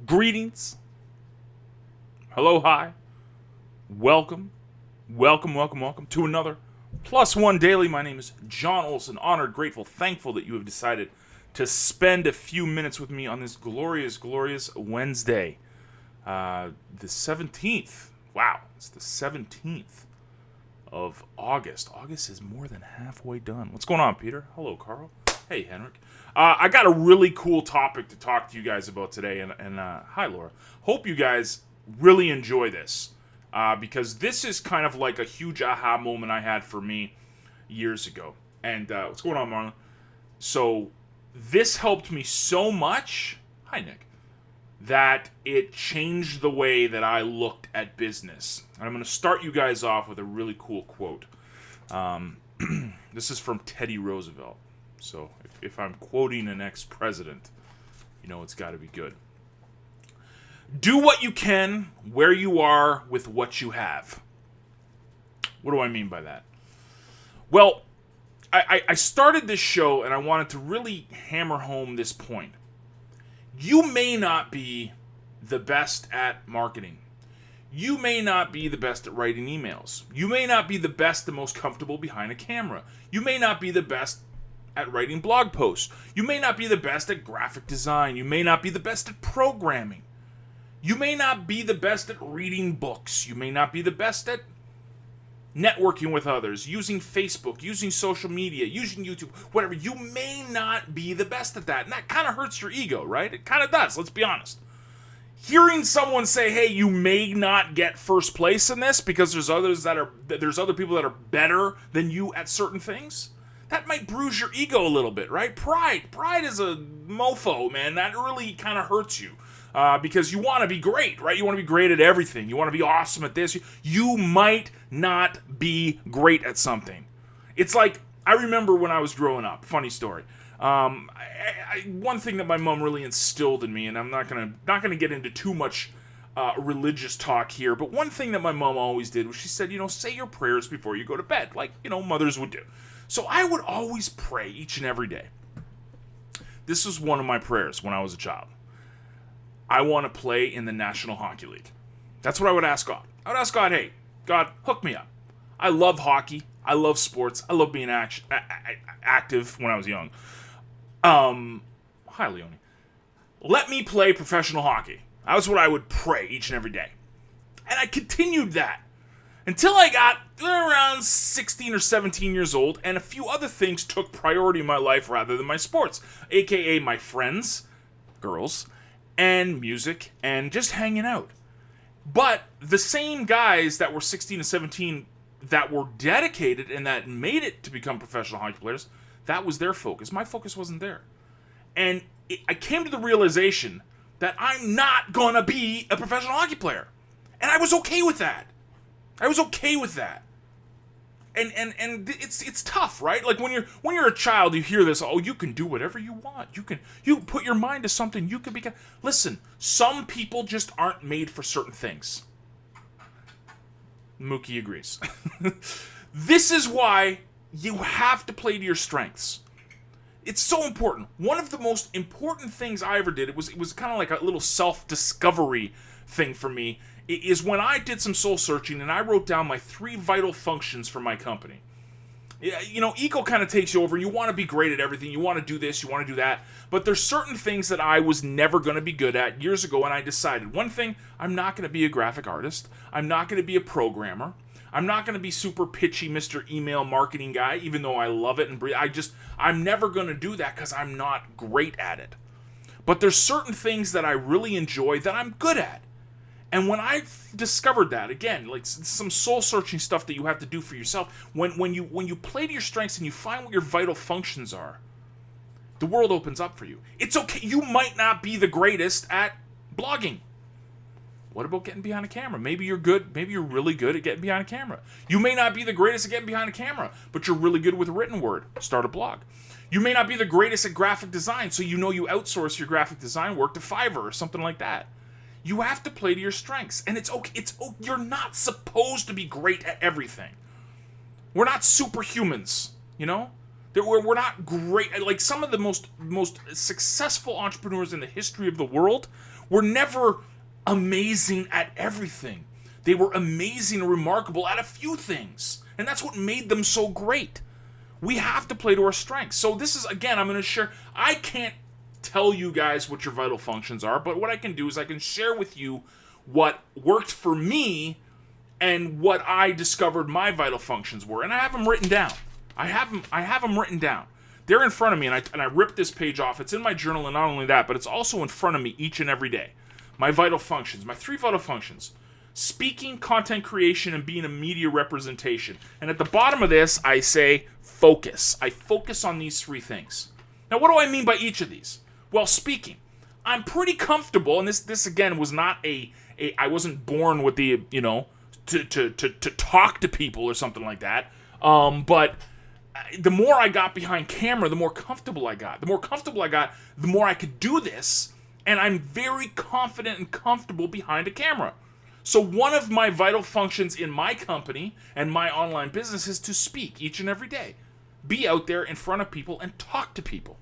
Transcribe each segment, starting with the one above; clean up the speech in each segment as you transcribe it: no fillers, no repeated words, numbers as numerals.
Greetings. Hello, hi. Welcome. Welcome to another Plus One Daily. My name is John Olson. Honored, grateful, thankful that you have decided to spend a few minutes with me on this glorious Wednesday. The 17th. Wow, it's the 17th of August. August is more than halfway done. What's going on, Peter? Hello, Carl. Hey, Henrik. I got a really cool topic to talk to you guys about today, and hi, Laura. Hope you guys really enjoy this, because this is kind of like a huge aha moment I had for me years ago. And what's going on, Marlon? So this helped me so much, hi, Nick, that it changed the way that I looked at business. And I'm going to start you guys off with a really cool quote. This is from Teddy Roosevelt. So if I'm quoting an ex-president, you know it's got to be good. Do what you can, where you are, with what you have. What do I mean by that? Well, I started this show and I wanted to really hammer home this point. You may not be the best at marketing. You may not be the best at writing emails. You may not be the best, the most comfortable behind a camera. You may not be the best at writing blog posts. You may not be the best at graphic design. You may not be the best at programming. You may not be the best at reading books. You may not be the best at networking with others, using Facebook, using social media, using YouTube, whatever. You may not be the best at that. And that kind of hurts your ego, right? It kind of does, let's be honest. Hearing someone say, hey, you may not get first place in this because there's other people that are better than you at certain things, that might bruise your ego a little bit, right? Pride is a mofo, man. That really kind of hurts you. Because you want to be great, right? You want to be great at everything. You want to be awesome at this. You might not be great at something. It's like, I remember when I was growing up, funny story. One thing that my mom really instilled in me, and I'm not gonna get into too much religious talk here, but one thing that my mom always did was she said, say your prayers before you go to bed, like, mothers would do. So I would always pray each and every day. This was one of my prayers when I was a child. I want to play in the National Hockey League. That's what I would ask God. I would ask God, hey, God, hook me up. I love hockey. I love sports. I love being active when I was young. Hi, Leonie. Let me play professional hockey. That was what I would pray each and every day. And I continued that until I got around 16 or 17 years old, and a few other things took priority in my life rather than my sports, aka my friends, girls, and music, and just hanging out. But the same guys that were 16 and 17 that were dedicated and that made it to become professional hockey players, that was their focus. My focus wasn't there. And I came to the realization that I'm not gonna be a professional hockey player. And I was okay with that. And it's tough, right? Like when you're a child, you hear this, oh, you can do whatever you want. You put your mind to something, you can become. Listen, some people just aren't made for certain things. Mookie agrees. This is why you have to play to your strengths. It's so important. One of the most important things I ever did, it was kind of like a little self-discovery thing for me, is when I did some soul searching and I wrote down my 3 vital functions for my company. Ego kind of takes you over and you want to be great at everything. You want to do this, you want to do that. But there's certain things that I was never going to be good at years ago, and I decided, one thing, I'm not going to be a graphic artist. I'm not going to be a programmer. I'm not going to be super pitchy Mr. Email marketing guy, even though I love it and I'm never going to do that because I'm not great at it. But there's certain things that I really enjoy that I'm good at. And when I discovered that, again, like some soul-searching stuff that you have to do for yourself, when you play to your strengths and you find what your vital functions are, the world opens up for you. It's okay. You might not be the greatest at blogging. What about getting behind a camera? Maybe you're good. Maybe you're really good at getting behind a camera. You may not be the greatest at getting behind a camera, but you're really good with written word. Start a blog. You may not be the greatest at graphic design, so you outsource your graphic design work to Fiverr or something like that. You have to play to your strengths, and it's okay. You're not supposed to be great at everything. We're not superhumans, We're not great. Like some of the most successful entrepreneurs in the history of the world were never amazing at everything. They were amazing and remarkable at a few things. And that's what made them so great. We have to play to our strengths. So this is, again, I'm going to share. I can't tell you guys what your vital functions are, but what I can do is I can share with you what worked for me and what I discovered my vital functions were. And I have them written down. I have them written down. They're in front of me, and I ripped this page off. It's in my journal, and not only that, but it's also in front of me each and every day. My vital functions, my 3 vital functions: speaking, content creation, and being a media representation. And at the bottom of this, I say focus. I focus on these 3 things. Now, what do I mean by each of these? Well, speaking. I'm pretty comfortable, and this again was not I wasn't born with the, to talk to people or something like that. But the more I got behind camera, the more comfortable I got. The more comfortable I got, the more I could do this. And I'm very confident and comfortable behind a camera. So one of my vital functions in my company and my online business is to speak each and every day. Be out there in front of people and talk to people.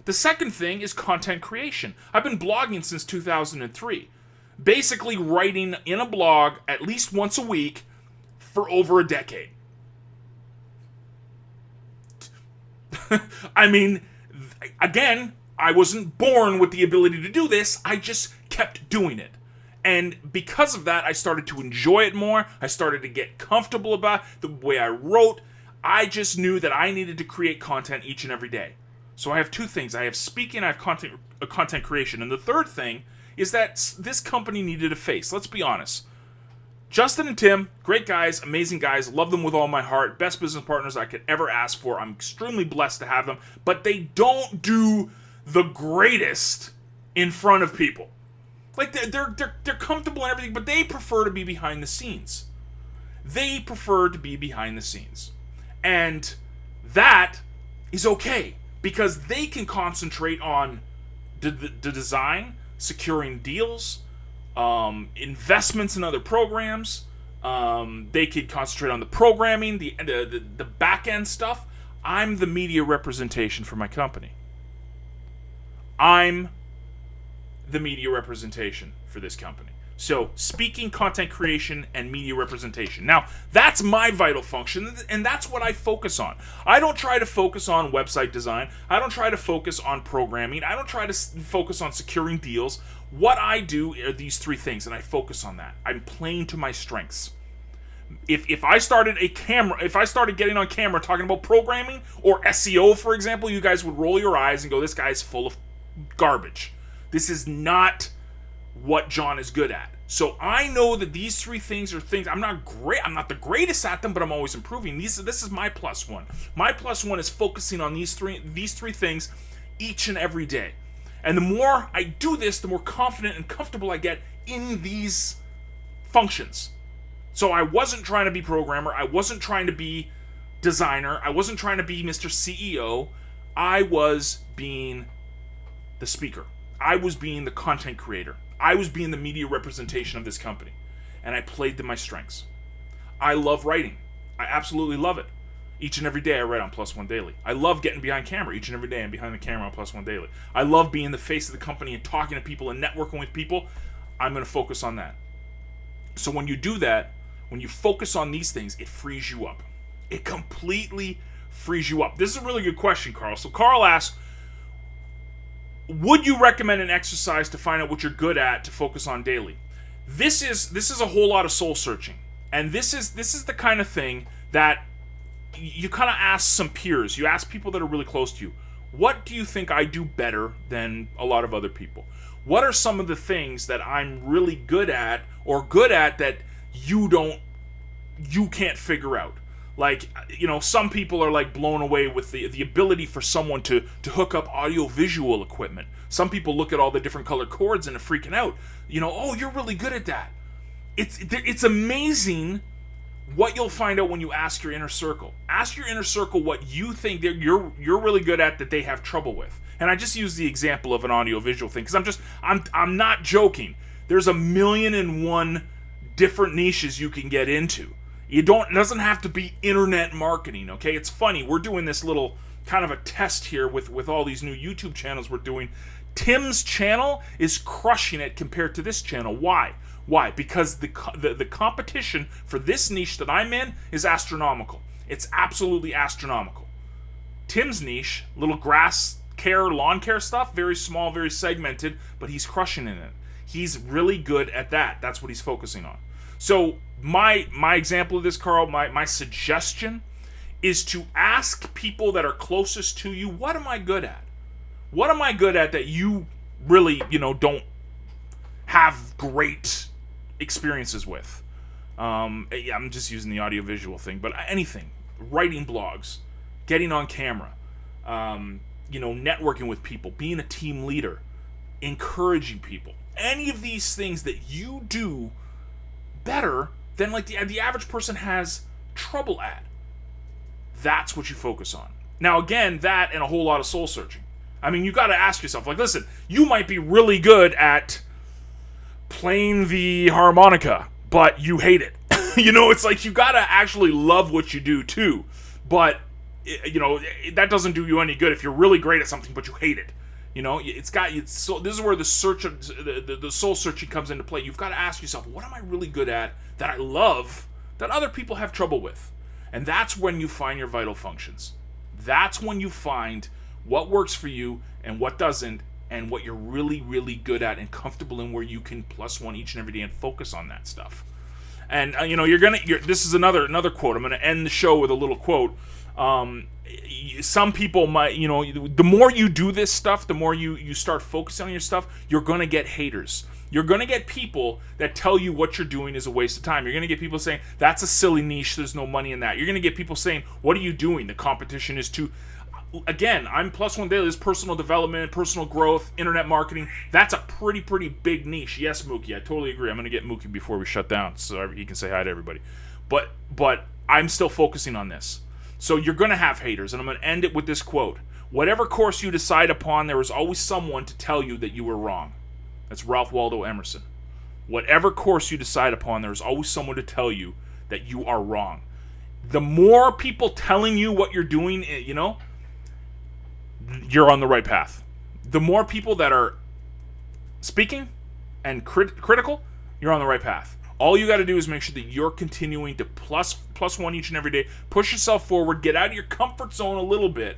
The second thing is content creation. I've been blogging since 2003. Basically writing in a blog at least once a week for over a decade. I mean, again, I wasn't born with the ability to do this. I just kept doing it. And because of that, I started to enjoy it more. I started to get comfortable about the way I wrote. I just knew that I needed to create content each and every day. So I have 2 things. I have speaking, I have content creation. And the third thing is that this company needed a face. Let's be honest. Justin and Tim, great guys, amazing guys, love them with all my heart, best business partners I could ever ask for. I'm extremely blessed to have them, but they don't do the greatest in front of people. Like, they're comfortable and everything, but they prefer to be behind the scenes. They prefer to be behind the scenes. And that is okay, because they can concentrate on the design, securing deals, investments in other programs. They could concentrate on the programming, the back end stuff. I'm the media representation for my company. I'm the media representation for this company. So, speaking, content creation, and media representation. Now, that's my vital function, and that's what I focus on. I don't try to focus on website design. I don't try to focus on programming. I don't try to focus on securing deals. What I do are these 3 things, and I focus on that. I'm playing to my strengths. If I started getting on camera talking about programming or SEO, for example, you guys would roll your eyes and go, this guy's full of garbage. This is not what John is good at. So I know that these 3 things are things I'm not the greatest at them, but I'm always improving. This is my +1. My +1 is focusing on these three things each and every day. And the more I do this, the more confident and comfortable I get in these functions. So I wasn't trying to be programmer, I wasn't trying to be designer, I wasn't trying to be Mr. CEO. I was being the speaker. I was being the content creator. I was being the media representation of this company. And I played to my strengths. I love writing. I absolutely love it. Each and every day I write on +1 Daily. I love getting behind camera. Each and every day I'm behind the camera on +1 Daily. I love being the face of the company and talking to people and networking with people. I'm going to focus on that. So when you do that, when you focus on these things, it frees you up. It completely frees you up. This is a really good question, Carl. So Carl asks, would you recommend an exercise to find out what you're good at to focus on daily? This is a whole lot of soul searching. And this is the kind of thing that you kind of ask some peers. You ask people that are really close to you, what do you think I do better than a lot of other people? What are some of the things that I'm really good at or good at that you can't figure out? Like, some people are like blown away with the ability for someone to hook up audio-visual equipment. Some people look at all the different color cords and are freaking out. Oh, you're really good at that. It's amazing what you'll find out when you ask your inner circle. Ask your inner circle what you think that you're really good at that they have trouble with. And I just use the example of an audio-visual thing because I'm not joking. There's 1,000,001 different niches you can get into. It doesn't have to be internet marketing, okay? It's funny. We're doing this little kind of a test here with all these new YouTube channels we're doing Tim's channel is crushing it compared to this channel. Why? Why? Because the competition for this niche that I'm in is astronomical. It's absolutely astronomical. Tim's niche, little grass care, lawn care stuff, very small, very segmented, but he's crushing in it. He's really good at that. That's what he's focusing on. So my example of this, Carl, my suggestion is to ask people that are closest to you, what am I good at? What am I good at that you really, don't have great experiences with? I'm just using the audiovisual thing, but anything. Writing blogs, getting on camera, networking with people, being a team leader, encouraging people. Any of these things that you do better than like the average person has trouble at. That's what you focus on. Now, again, that and a whole lot of soul searching. I mean, you got to ask yourself, like, listen, you might be really good at playing the harmonica, but you hate it. It's like you got to actually love what you do too. But, that doesn't do you any good if you're really great at something, but you hate it. So this is where the soul searching comes into play. You've got to ask yourself, what am I really good at that I love that other people have trouble with? And that's when you find your vital functions. That's when you find what works for you and what doesn't, and what you're really, really good at and comfortable in, where you can +1 each and every day and focus on that stuff. And this is another quote. I'm gonna end the show with a little quote. Some people might, the more you do this stuff, the more you start focusing on your stuff, you're gonna get haters. You're going to get people that tell you what you're doing is a waste of time. You're going to get people saying, that's a silly niche, there's no money in that. You're going to get people saying, what are you doing? The competition is too... Again, I'm +1 Daily. There's personal development, personal growth, internet marketing. That's a pretty big niche. Yes, Mookie, I totally agree. I'm going to get Mookie before we shut down so he can say hi to everybody. But I'm still focusing on this. So you're going to have haters, and I'm going to end it with this quote. Whatever course you decide upon, there is always someone to tell you that you were wrong. That's Ralph Waldo Emerson. Whatever course you decide upon, there's always someone to tell you that you are wrong. The more people telling you what you're doing, you're on the right path. The more people that are speaking and critical, you're on the right path. All you got to do is make sure that you're continuing to +1 each and every day. Push yourself forward. Get out of your comfort zone a little bit.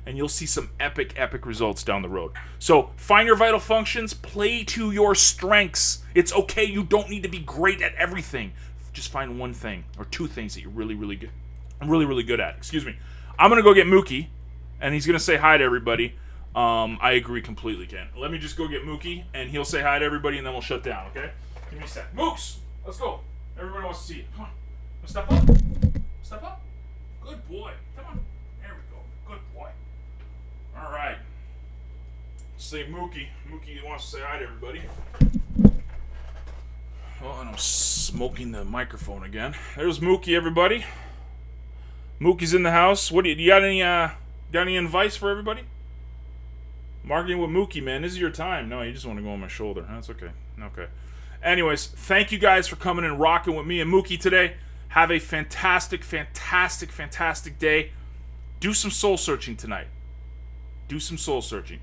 And you'll see some epic results down the road. So find your vital functions, play to your strengths. It's okay, you don't need to be great at everything. Just find one thing or two things that you're really good at. Excuse me. I'm gonna go get Mookie, and he's gonna say hi to everybody. I agree completely, Ken. Let me just go get Mookie, and he'll say hi to everybody, and then we'll shut down. Okay? Give me a sec. Mooks, let's go. Everybody wants to see you. Come on. Step up. Step up. Good boy. Come on. There we go. Good boy. All right. Say Mookie. Mookie wants to say hi to everybody. Well, and I'm smoking the microphone again. There's Mookie, everybody. Mookie's in the house. What do you got? Any advice for everybody? Marketing with Mookie, man. This is your time. No, you just want to go on my shoulder. That's okay. Okay. Anyways, thank you guys for coming and rocking with me and Mookie today. Have a fantastic day. Do some soul searching tonight. Do some soul searching.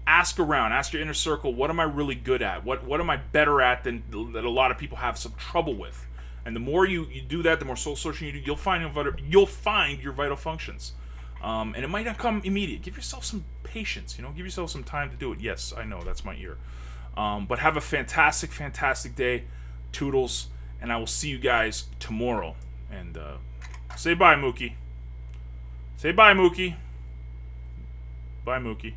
Ask around. Ask your inner circle. What am I really good at? What am I better at that a lot of people have some trouble with? And the more you do that, the more soul searching you do, you'll find your vital functions. And it might not come immediate. Give yourself some patience. Give yourself some time to do it. Yes, I know that's my ear. But have a fantastic day. Toodles. And I will see you guys tomorrow. And say bye, Mookie. Say bye, Mookie. Bye, Mookie.